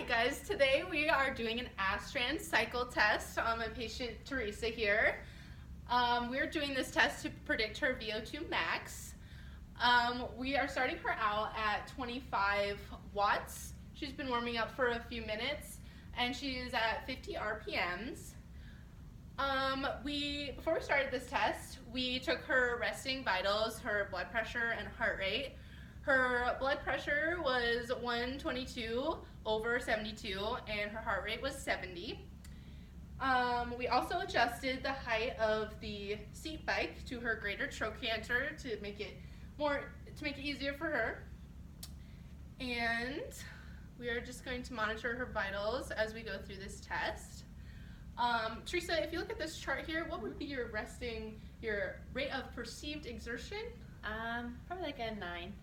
Alright guys, today we are doing an Astrand cycle test on my patient Teresa here. We're doing this test to predict her VO2 max. We are starting her out at 25 watts. She's been warming up for a few minutes and she is at 50 RPMs. Before we started this test, we took her resting vitals, her blood pressure and heart rate. Her blood pressure was 122/72 and her heart rate was 70. We also adjusted the height of the seat bike to her greater trochanter to make it easier for her. And we are just going to monitor her vitals as we go through this test. Teresa, if you look at this chart here, what would be your rate of perceived exertion? Probably like a 9.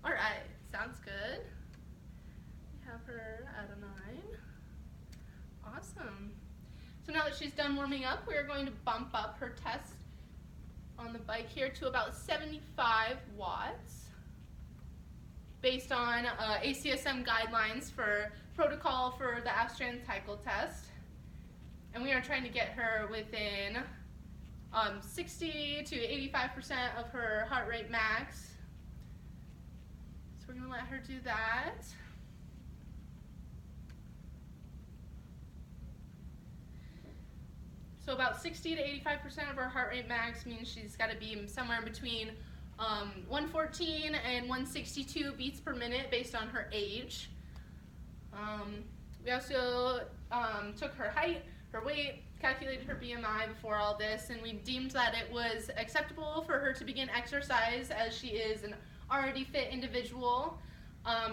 All right, sounds good. We have her at a 9. Awesome. So now that she's done warming up, we're going to bump up her test on the bike here to about 75 watts based on ACSM guidelines for protocol for the Astrand cycle test. And we are trying to get her within 60 to 85% of her heart rate max. So we're going to let her do that. So about 60 to 85% of her heart rate max means she's got to be somewhere between 114 and 162 beats per minute based on her age. We also took her height, her weight, calculated her BMI before all this, and we deemed that it was acceptable for her to begin exercise as she is an already fit individual.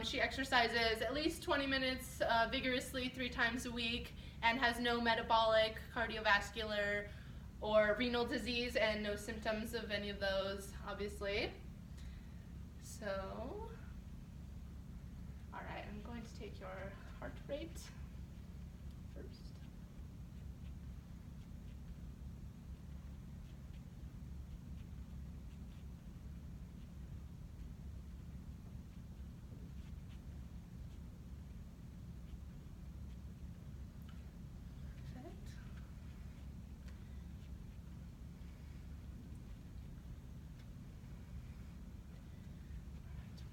She exercises at least 20 minutes vigorously 3 times a week and has no metabolic, cardiovascular, or renal disease and no symptoms of any of those, obviously. So, all right, I'm going to take your heart rate first. Perfect.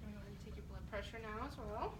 I'm going to take your blood pressure now as well.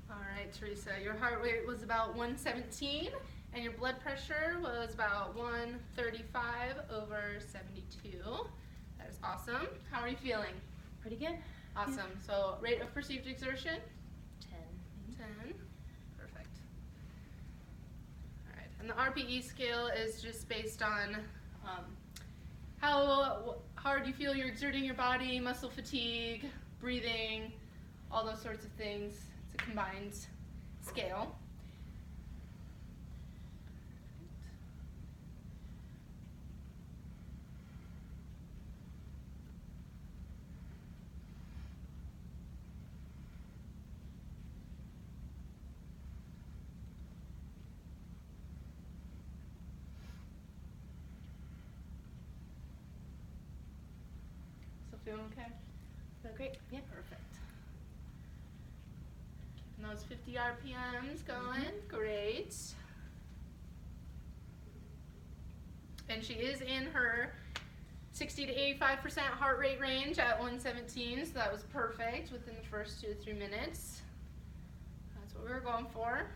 All right, Teresa, your heart rate was about 117 and your blood pressure was about 135/72. That is awesome. How are you feeling? Pretty good. Awesome. Yeah. So rate of perceived exertion? 10. 10. Perfect. All right, and the RPE scale is just based on how hard you feel you're exerting your body, muscle fatigue, breathing, all those sorts of things. It's a combined scale. Still feeling okay? Feel great. Yeah. Perfect. And those 50 RPMs going, great. And she is in her 60 to 85% heart rate range at 117, so that was perfect within the first 2 to 3 minutes. That's what we were going for.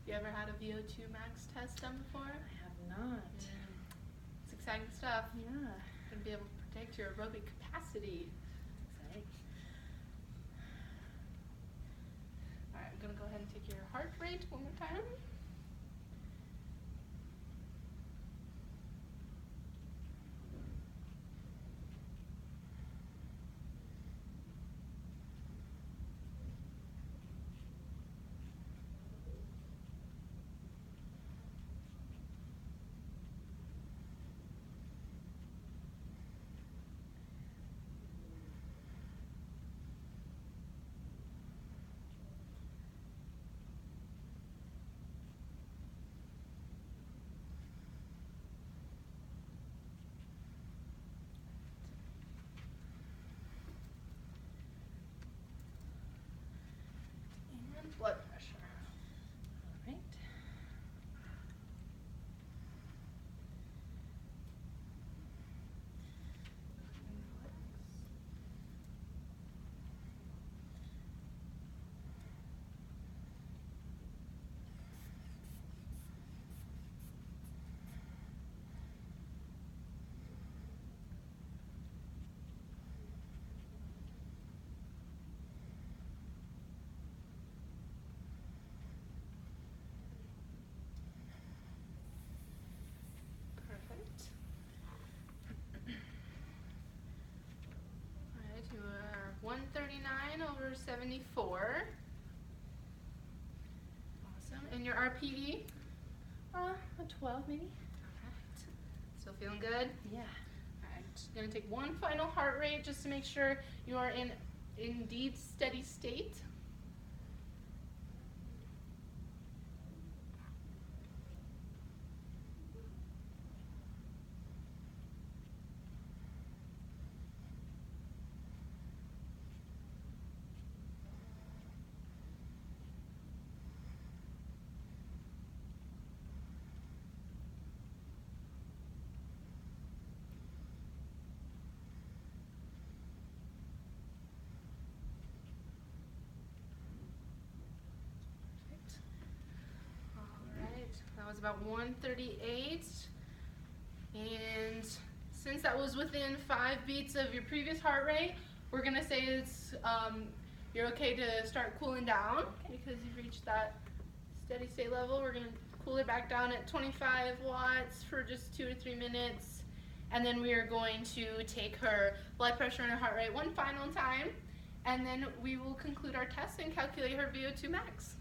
You ever had a VO2 max test done before? I have not. It's exciting stuff. Yeah. You're gonna be able to predict your aerobic capacity. Exciting. Alright, I'm gonna go ahead and take your heart rate one more time. And blood pressure. All right. Perfect. Alright, you are 139 over 74. Awesome. And your RPE? A 12 maybe? Alright. Still feeling good? Yeah. Alright, just gonna take one final heart rate just to make sure you are in indeed steady state. Alright, that was about 138. And since that was within 5 beats of your previous heart rate, we're gonna say it's you're okay to start cooling down because you've reached that steady state level. We're gonna cool it back down at 25 watts for just 2 to 3 minutes. And then we are going to take her blood pressure and her heart rate one final time. And then we will conclude our test and calculate her VO2 max.